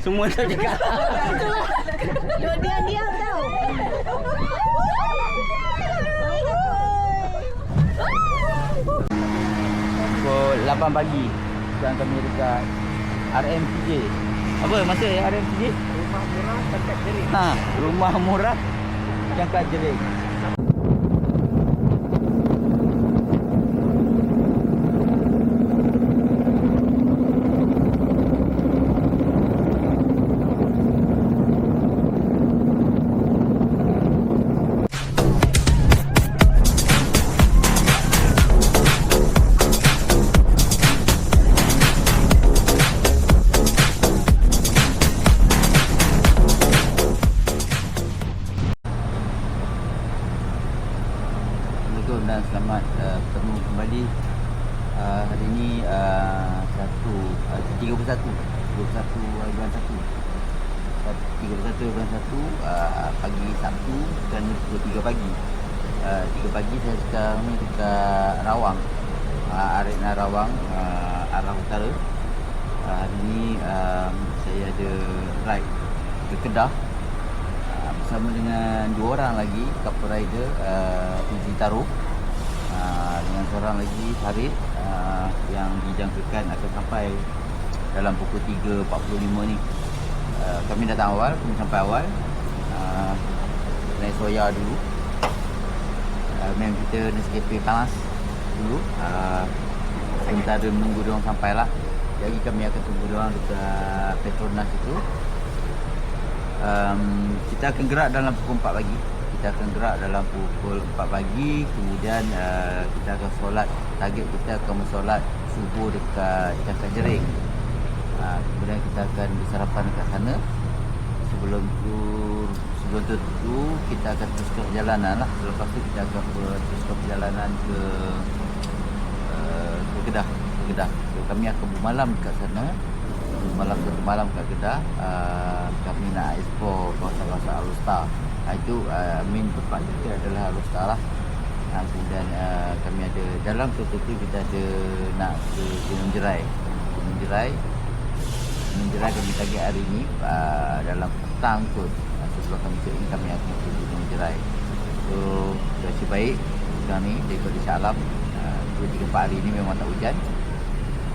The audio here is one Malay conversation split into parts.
Semua tak cakap. Dia diam tau. Pukul 8 pagi. Sekarang kami dekat RMCJ. Apa maksud RMCJ? Rumah murah dekat Jering. Rumah murah Cangkat Jering. Assalamualaikum dan selamat bertemu kembali. Hari ini 31 bulan 1 pagi Sabtu dan pukul 3 pagi. 3 pagi saya sekarang ni dekat Rawang, Arena Rawang, arah utara. Hari ni saya ada ride ke Kedah bersama dengan 2 orang lagi couple rider, Uzi Taruh dengan seorang lagi Farid, yang dijangkakan akan sampai dalam pukul 3.45 ni. Kami datang awal, kami sampai awal, naik soya dulu. Memang kita Nescafe panas dulu, sementara menunggu diorang sampai lah. Jadi kami akan tunggu diorang dekat Petronas itu. Kita akan gerak dalam pukul 4 pagi. Kemudian kita akan solat. Target kita akan bersolat subuh dekat Cangkat Jering. Kemudian kita akan bersarapan dekat sana. Sebelum tu kita akan teruskan perjalanan lah. Selepas tu kita akan teruskan perjalanan ke Kedah. So, kami akan bermalam dekat sana. Satu malam kat Kedah. Kami nak explore kawasan-kawasan Alor. Itu main tempat kita adalah Alor lah. Kemudian kami ada dalam tu kita ada nak ke Gunung Jerai kami target hari ni dalam petang kot. Sebelum kami check in, kami akan ke Gunung Jerai. So cuaca baik sekarang ni daripada Shah Alam. 2-3-4 hari ni memang tak hujan.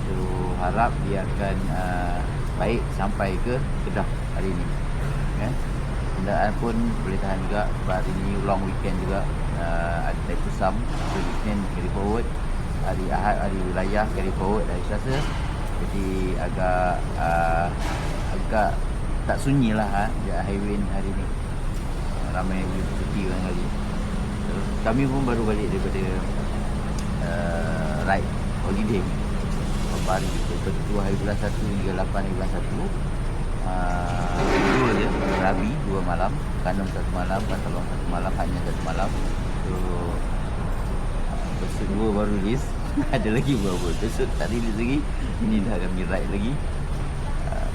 So harap dia akan baik sampai ke Kedah hari ni. Kenderaan pun boleh tahan juga sebab hari ni long weekend juga. Ada Taip Pusam, hari Isnin carry forward, hari Ahad hari wilayah carry forward dari Selasa. Jadi agak tak sunyi lah highway hari ni. Ramai cuti orang kali. So, kami pun baru balik daripada ride holiday beberapa hari, daripada 2 hari bulan 1 hingga 8 hari bulan 1. 2 je, Rabi 2 malam, Kandung 1 malam, Pantalong 1 malam, hanya 1 malam. So episode 2 baru release. Ada lagi beberapa episode tak release lagi. Ini dah kami ride lagi.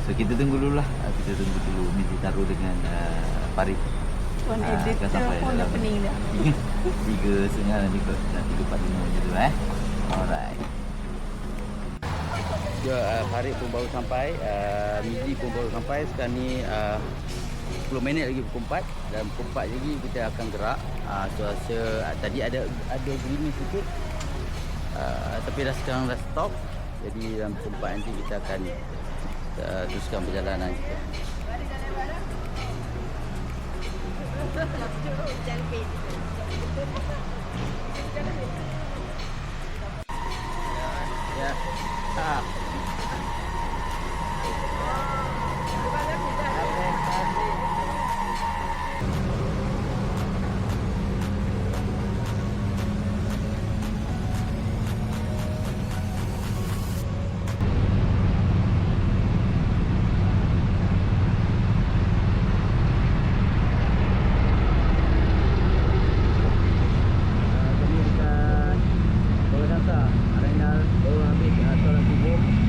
So kita tunggu dulu lah. Kita tunggu dulu Uzi Taruh dengan Farid. Tuan editor pun dah pening dah. 3.30 nanti kot. 3.45 macam tu Alright. Farid pun baru sampai, Mizi pun baru sampai. Sekarang ni 10 minit lagi pukul 4. Dan pukul 4 lagi kita akan gerak. So rasa tadi ada green sikit, tapi dah sekarang dah stop. Jadi dalam pukul 4 nanti kita akan teruskan perjalanan kita. Ya. Arena baru habis solat subuh.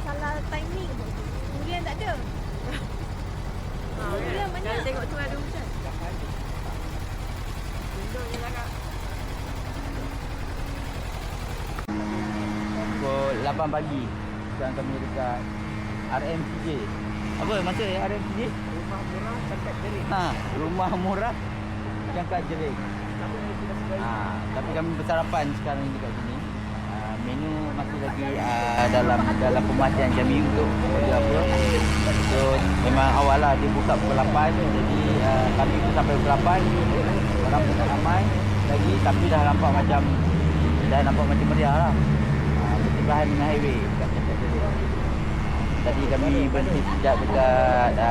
Salah timing. Durian tak ada. Durian banyak. Jangan tengok tu ada hujan. Tunduk je lah kak. Pukul 8 pagi. Sekarang kami dekat RMCJ. Apa maksud RMCJ? Rumah murah dekat Jerit. Rumah murah Cangkat Jerit. Sama yang kita suka. Tapi kami bersarapan sekarang ni dekat sini. Menu masih lagi dalam pemakcaan kami untuk order apa. So memang awal lah dia buka pukul 8. Jadi kami pun sampai pukul 8. Orang pun tak ramai lagi, tapi dah nampak macam meriah lah. Bersebelahan dengan highway dekat Cangkat Jerit. Tadi kami berhenti sekejap dekat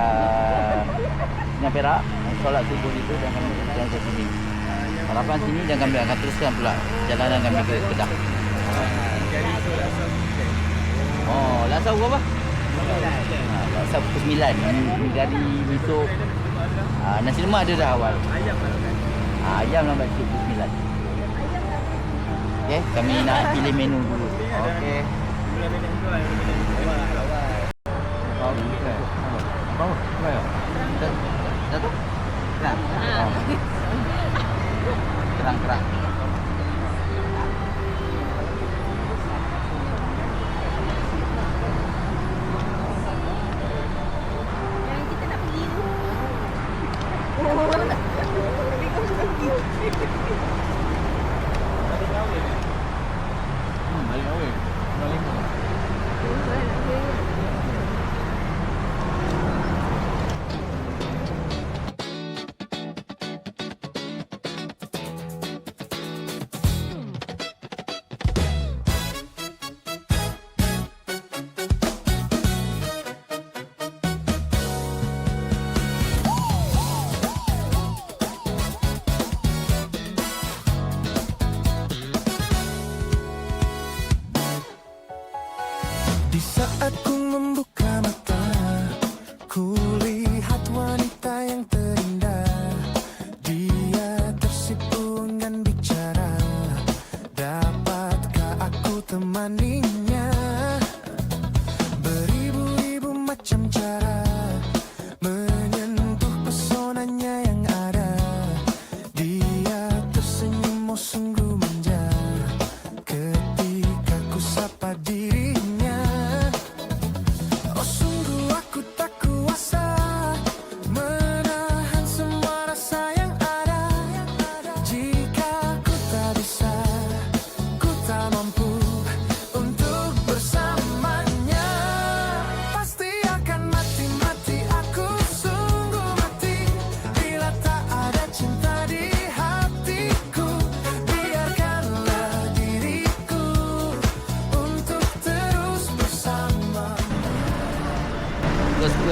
Sungai Perak, solat subuh itu, dan kami jalan ke sini. Harapan sini dan kami akan teruskan pula perjalanan kami ke Kedah. Oh, laksa berapa? Laksa pukul 9. Ni dari besok. Nasi lemak ada dah awal. Ayam lambat sikit pukul 9. Okey, kami nak pilih menu dulu. Okey. Apa? Apa ya? Satu. Kerang. Kerang. Yang kita nak pergi tu. Balik awal. Balik. Di saat ku membuka mata, ku lihat wanita yang terindah. Dia tersipu dengan bicara. Dapatkah aku temaninya? Beribu-ribu macam cara menyentuh pesonanya yang ada. Dia tersenyum, oh sungguh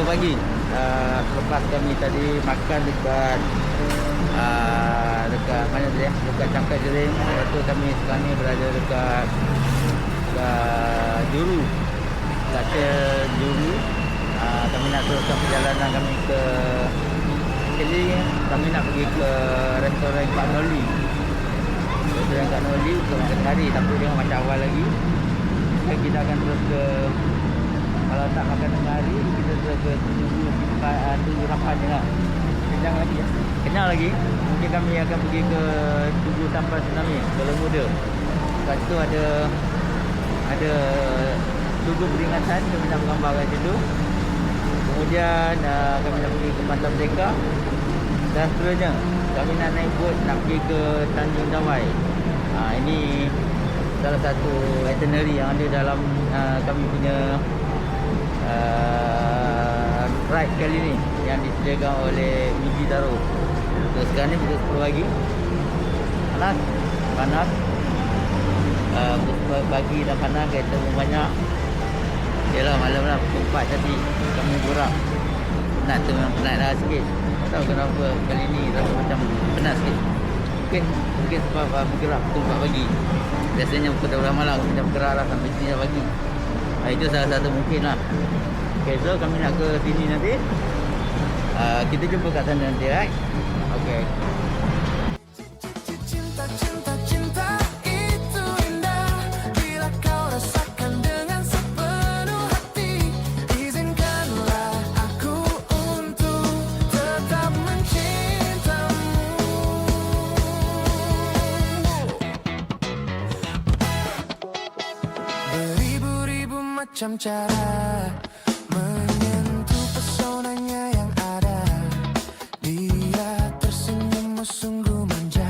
pagi. Selepas kami tadi makan dekat dekat mana tu ya? Dekat Cangkat Jering. Lepas tu kami sekarang ni berada dekat Juru. Katil Juru. Kami nak teruskan perjalanan kami ke Keling. Kami nak pergi ke restoran Pak Noli. Restoran Pak Noli untuk makan hari, tapi dengan macam awal lagi. Dan kita akan terus ke, kalau tak makan tengah hari, kita terus ke Tugu Rapan je lah. Kenyang lagi ya? Kenyang lagi. Mungkin kami akan pergi ke Tugu Tampan Tsunami, Kuala Muda. Lepas tu ada Tugu Peringatan, kami nak bergambar kat situ. Kemudian kami nak pergi ke Pantai Merdeka. Dan seterusnya kami nak naik bot nak pergi ke Tanjung Dawai. Ini salah satu itinerary yang ada dalam kami punya ride kali ni yang disediakan oleh Miji Taro. So, sekarang ni pukul 10 pagi. Panas. Pukul 10 pagi dah panas, kereta pun banyak. Yalah, malam lah pukul 4 tadi kami borak. Penat tu memang penat dah sikit. Tak tahu kenapa kali ni rasa macam penat sikit. Mungkin sebab bergerak pukul 4 pagi. Biasanya pukul 12 malam kami dah bergerak lah sampai sini dah pagi. Itu salah satu mungkin lah. Okay, so kami nak ke sini nanti. Kita jumpa kat sana nanti, right? Okay. Cinta, cinta, cinta itu indah bila kau rasakan dengan sepenuh hati. Izinkanlah aku untuk tetap mencintamu. Beribu-ribu macam cara menyentuh pesonanya yang ada. Dia tersenyum sungguh manja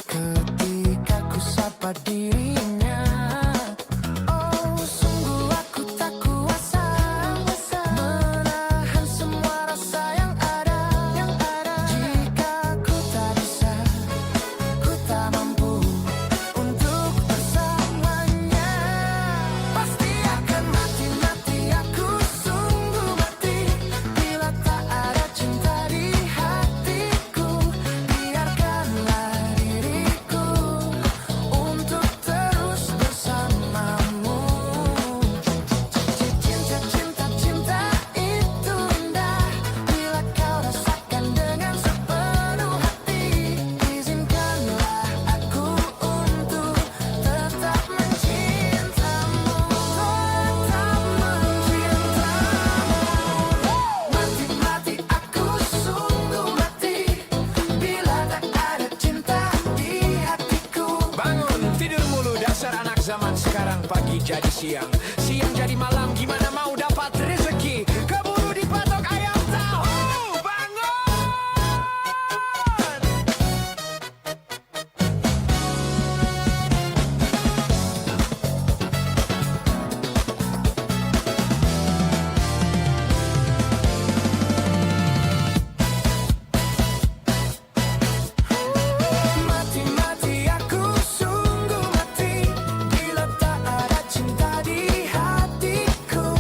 ketika ku sapa dirinya. Oh, sungguh aku tak kuasa menahan semua rasa yang ada. Jika ku tak bisa, ku tak mampu untuk bersamanya. Pasti akan mati-mati aku sungguh mati bila tak ada cinta di hatiku. Biarkanlah diriku untuk terus bersamamu. Cinta, cinta, cinta itu indah bila kau rasakan dengan sepenuh hati. Izinkanlah aku untuk tetap mencintamu. Tetap mencintamu. Mati-mati aku sungguh mati bila tak ada cinta di hatiku. Bangun, tidur mulu dasar anak zaman sekarang. Pagi jadi siang, siang jadi malam. Gimana mau dapat rezeki? Keburu dipatok ayam tahu. Bangun! Mati-mati aku sungguh mati bila tak ada cinta di hatiku.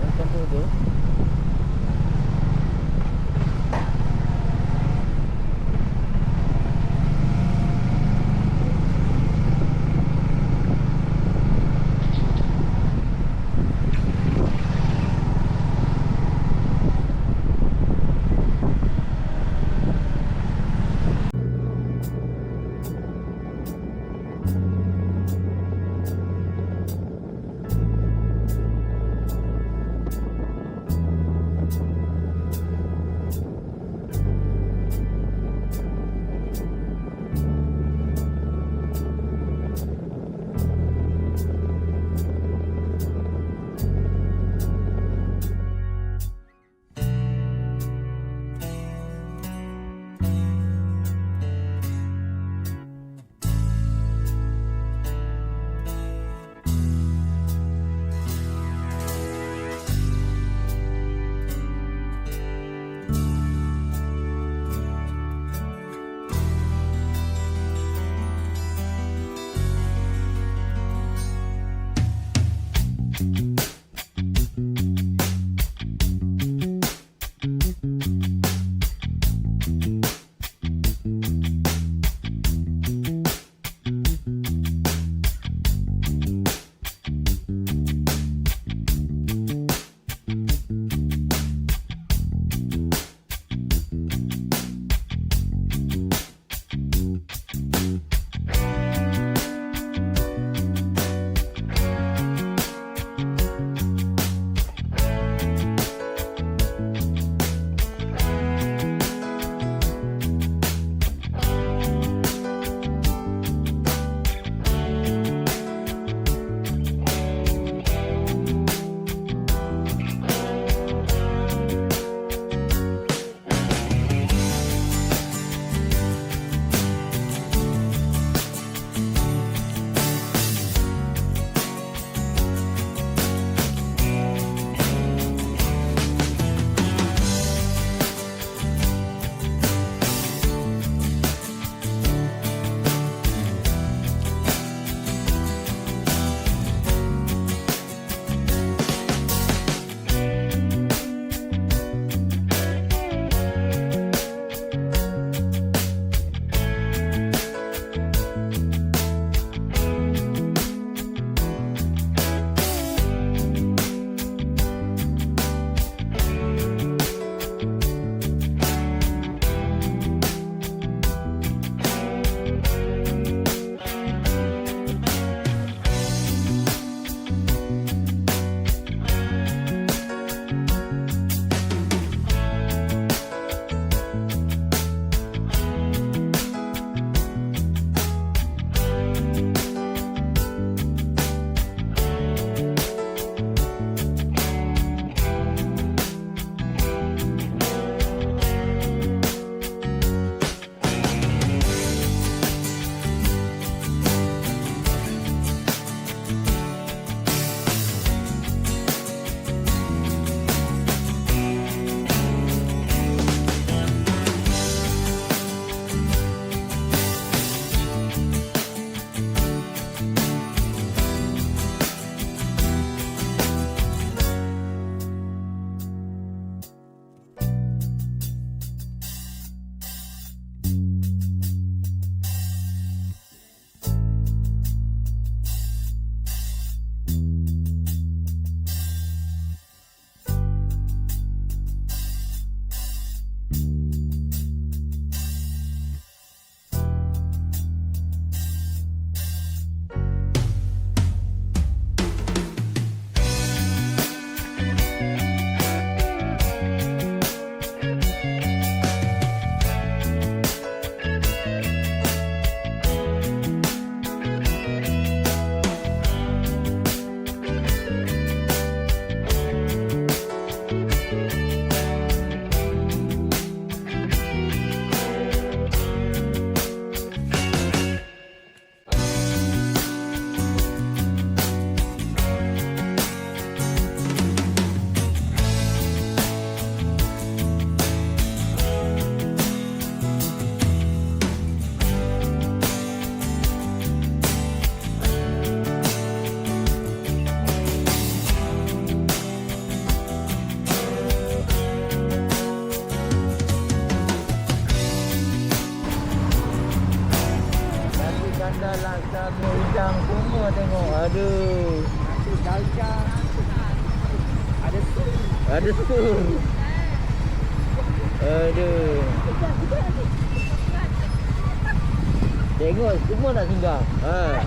kampung tu. Aduh. Gajah. Ada tu. Ada sur. Aduh. Tengok semua nak singgah. Ha.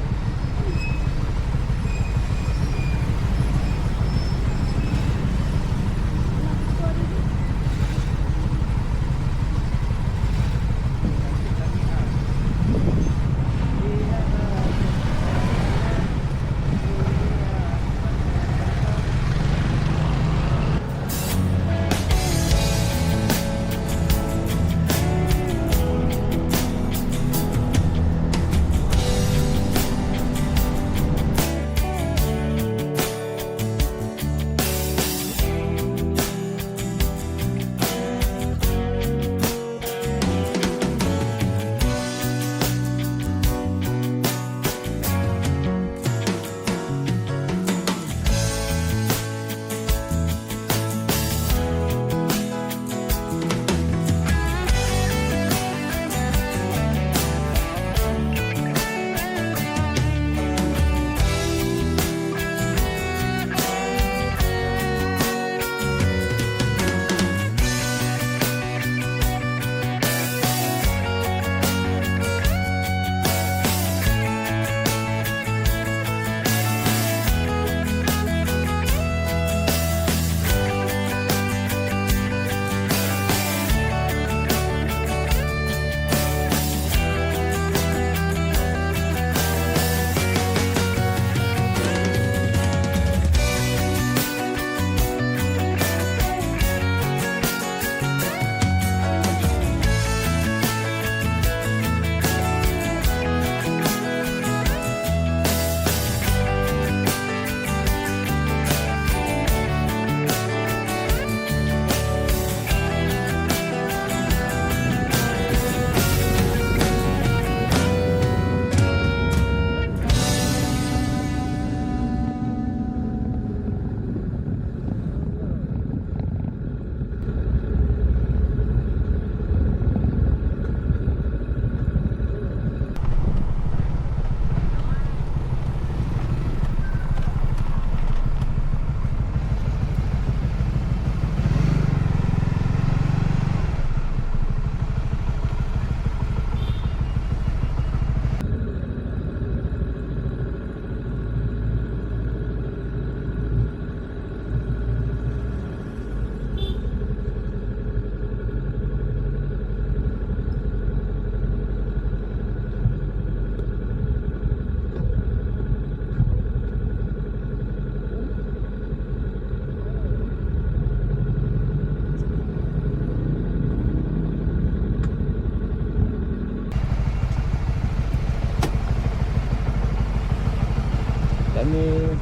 Kami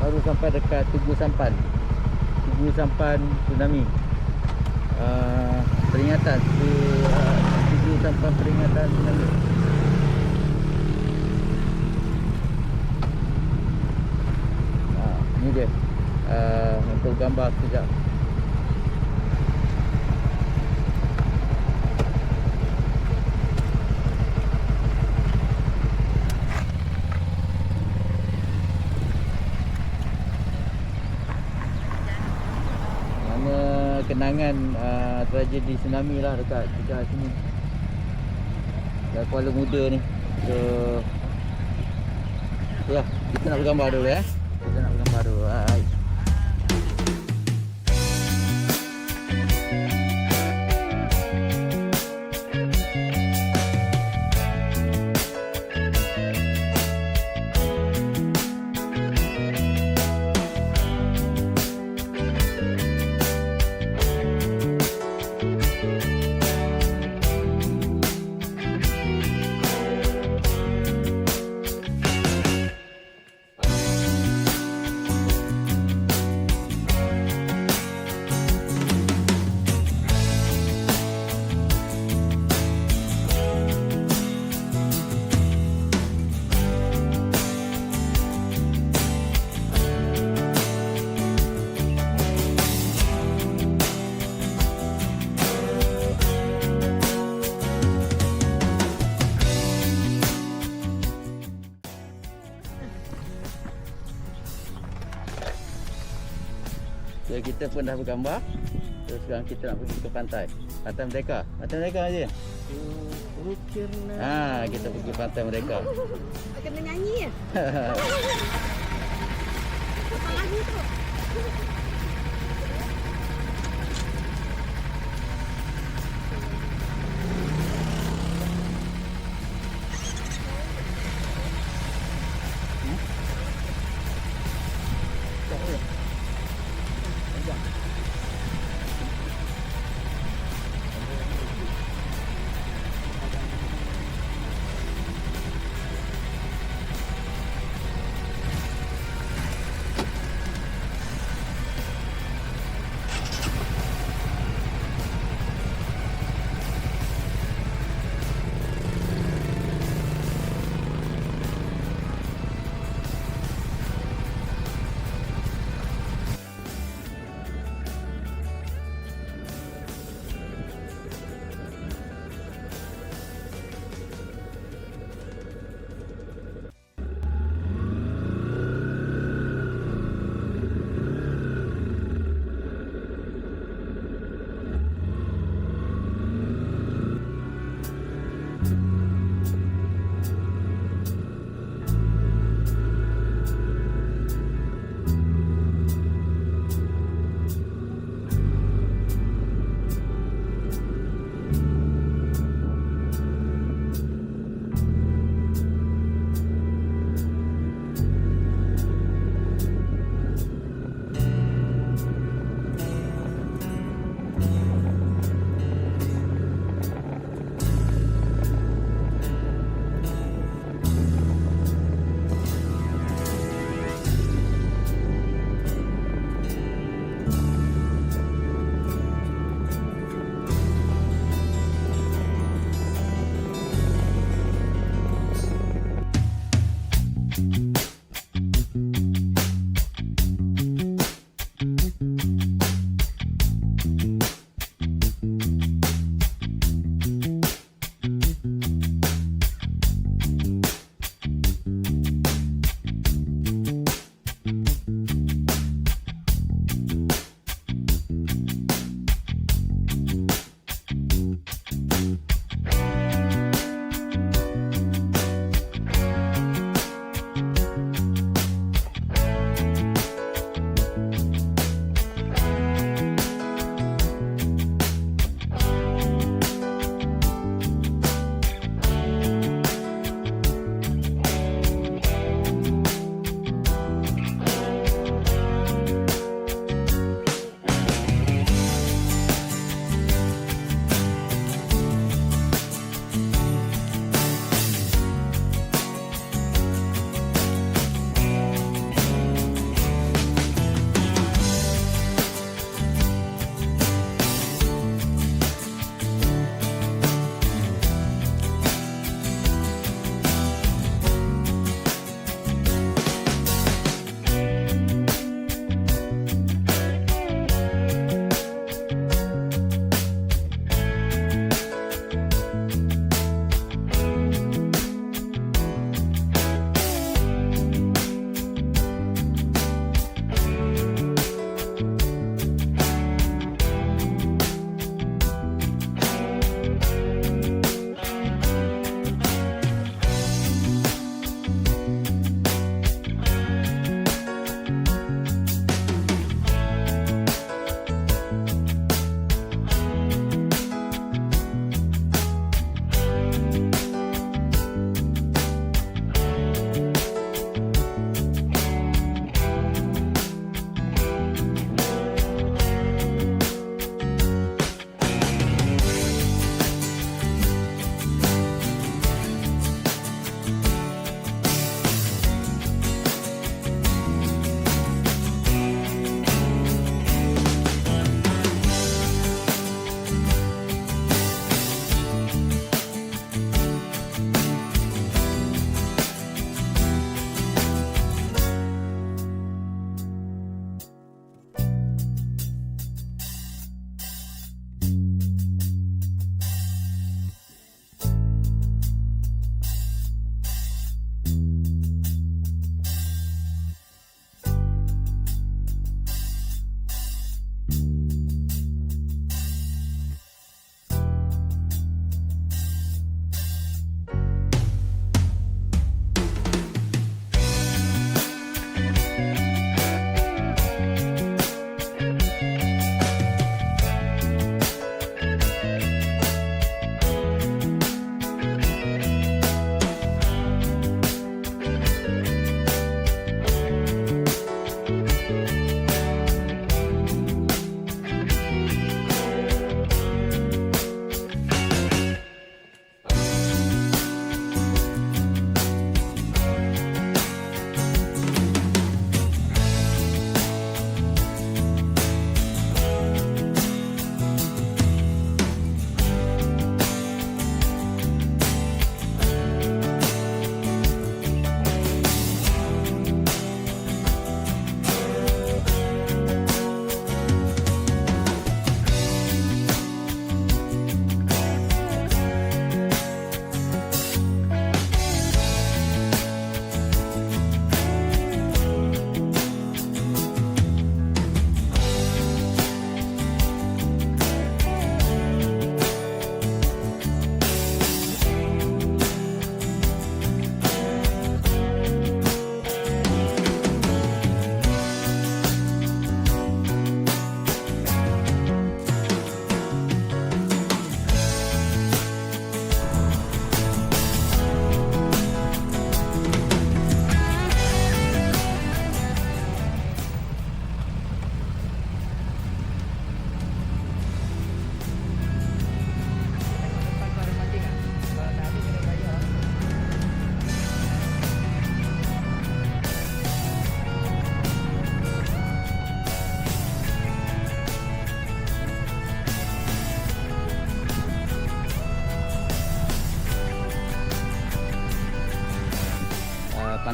baru sampai dekat Tugu Sampan. Tugu Sampan tsunami. Peringatan Tugu Sampan peringatan tsunami. Ni dia untuk gambar sekejap. Kenangan tragedi tsunami lah dekat sini, dekat Kuala Muda ni. So ya, kita nak bergambar dulu ya. Kita nak bergambar dulu. Hai. So kita pun dah bergambar. So sekarang kita nak pergi ke pantai. Pantai Merdeka. Pantai Merdeka je. Okey lah. Kita pergi Pantai Merdeka. Kena nyanyi ya. Apa lagu tu?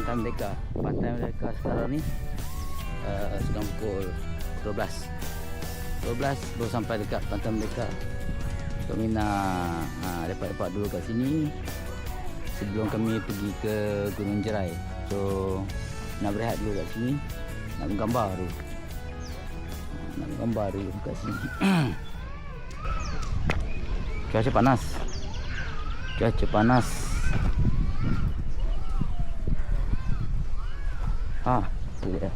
Pantai Merdeka. Pantai Merdeka sekarang ni sedang pukul 12 baru sampai dekat Pantai Merdeka. Kami nak lepak-lepak dulu kat sini sebelum kami pergi ke Gunung Jerai. So nak berehat dulu kat sini, nak menggambar dulu kat sini. Cuaca panas. Tu dia.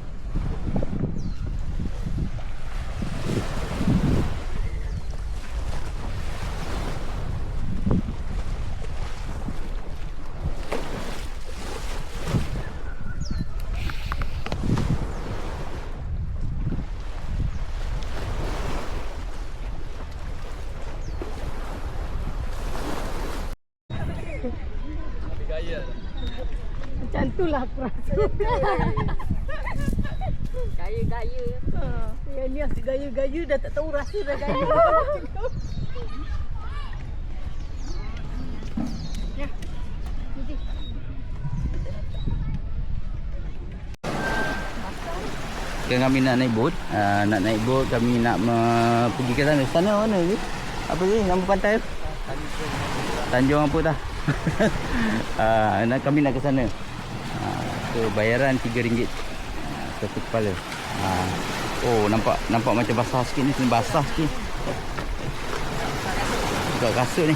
Macam tu lah aku rasa. Gaya-gaya. Yang ni asyik gaya-gaya dah tak tahu rasa dah gaya. Ya. Ni. Sekarang kami nak naik bot. Kami nak pergi ke sana. Sana mana ni? Apa ni nama pantai? Tanjung apa dah? Kami nak ke sana. So bayaran RM3 satu kepala. Oh nampak macam basah sikit ni, kena basah sikit. Buka kasut ni.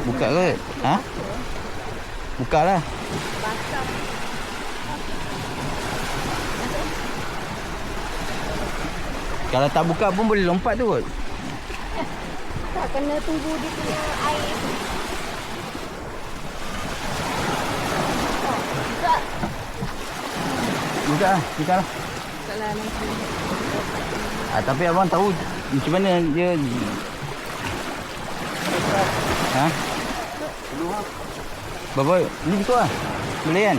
Buka ke? Buka lah. Kalau tak buka pun boleh lompat tu kot. Tak kena tunggu dia punya air. Buka lah. Taklah nanti. Tapi abang tahu macam mana dia. Berapa? Ni betul lah. Boleh kan?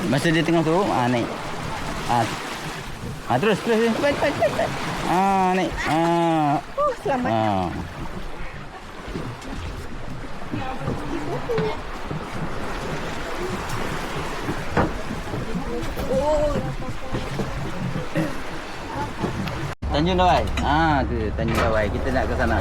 Masa dia tengah turun, naik. Terus. Naik. Selamat. Tanjung Dawai. Tu Tanjung Dawai. Kita nak ke sana.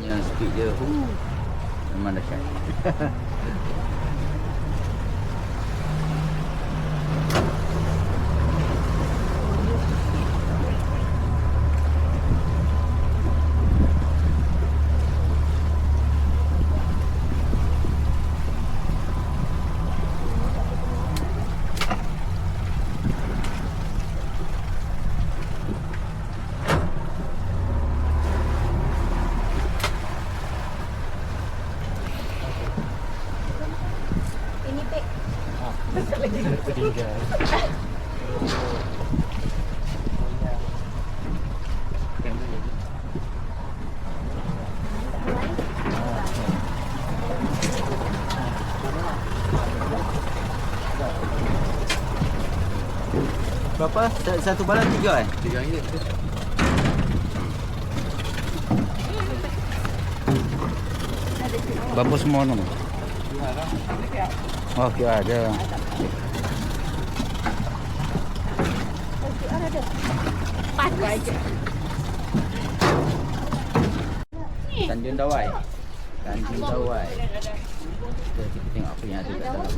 Yang speed je. Memang dahsyat. Ini pek. Tinggal. Berapa? Satu balan 3 eh? RM3. Berapa semua nama? Oh, kira ada. QR ada. Panas. Tanjung Dawai. Tanjung Dawai. Kita tengok apa yang ada kat dalam.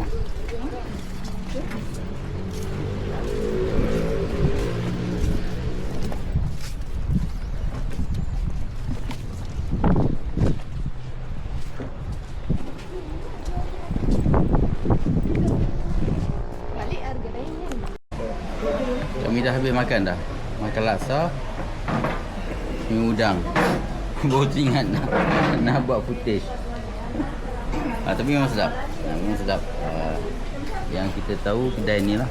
Balik harga lain kan. Kami dah habis makan dah. Makan laksa. Mi udang. Baru teringat nak buat footage. Tapi memang sedap. Memang sedap. Yang kita tahu kedai ni lah.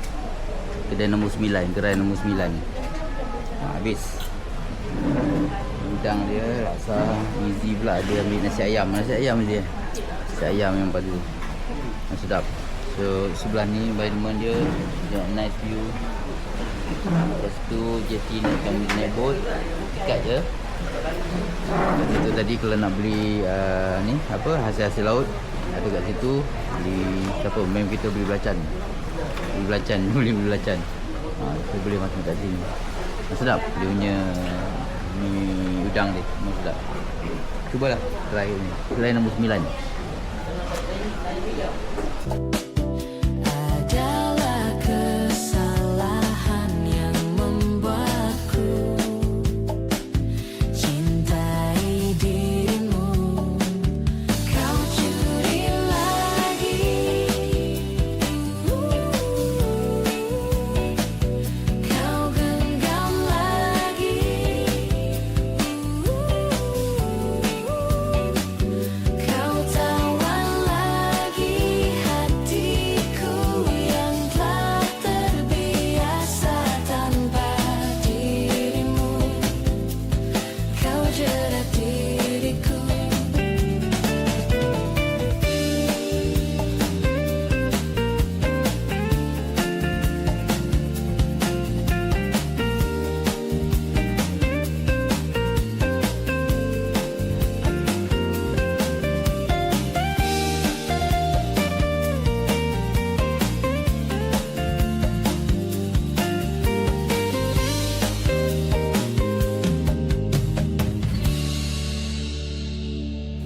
Kedai nombor 9. Gerai nombor 9. Habis. Udang dia, laksa. Easy pula dia ambil nasi ayam. Nasi ayam dia. Nasi ayam yang pada tu. Memang sedap. So sebelah ni environment dia. Tengok nice view. Lepas tu jeti nak kami naik boat. Dekat je. Itu tadi kalau nak beli ni apa hasil-hasil laut ada kat situ. Beli siapa mem kita beli belacan. Beli belacan, beli belacan. Kita boleh makan kat sini. Sedap dia punya mi udang dia. Memang sedap. Cubalah try ni. Try nombor 9. Adalah kesalahan yang membuatku cintai dirimu. Kau curi lagi, kau genggam lagi, kau tawan lagi hatiku yang telah terbiasa tanpa dirimu. Kau jerat diriku.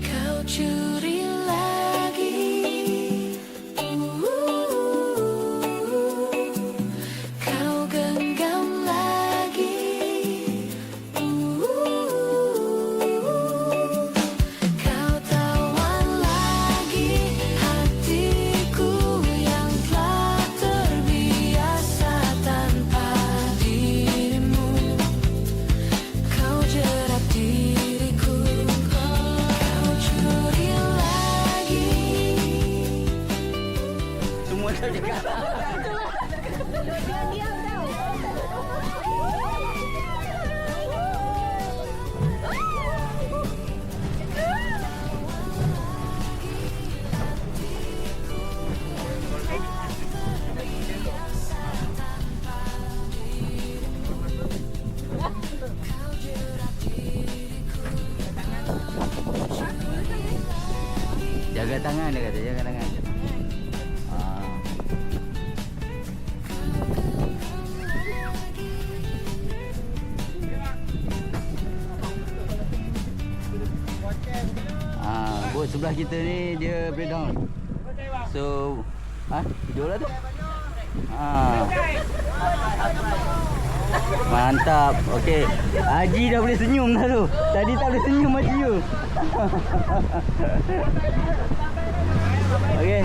Kau curi lagi, kau genggam lagi, kau tawan lagi hatiku yang telah terbiasa tanpa dirimu. Kau jerat diriku. Kau curi lagi. Semua dah dekat. Diam tau. Jaga tangan dia kata, jaga tangan. Bot sebelah kita ni dia breakdown. So, tidur lah tu. Mantap. Okey. Haji dah boleh senyum dah tu. Tadi tak boleh senyum Haji tu. Okey.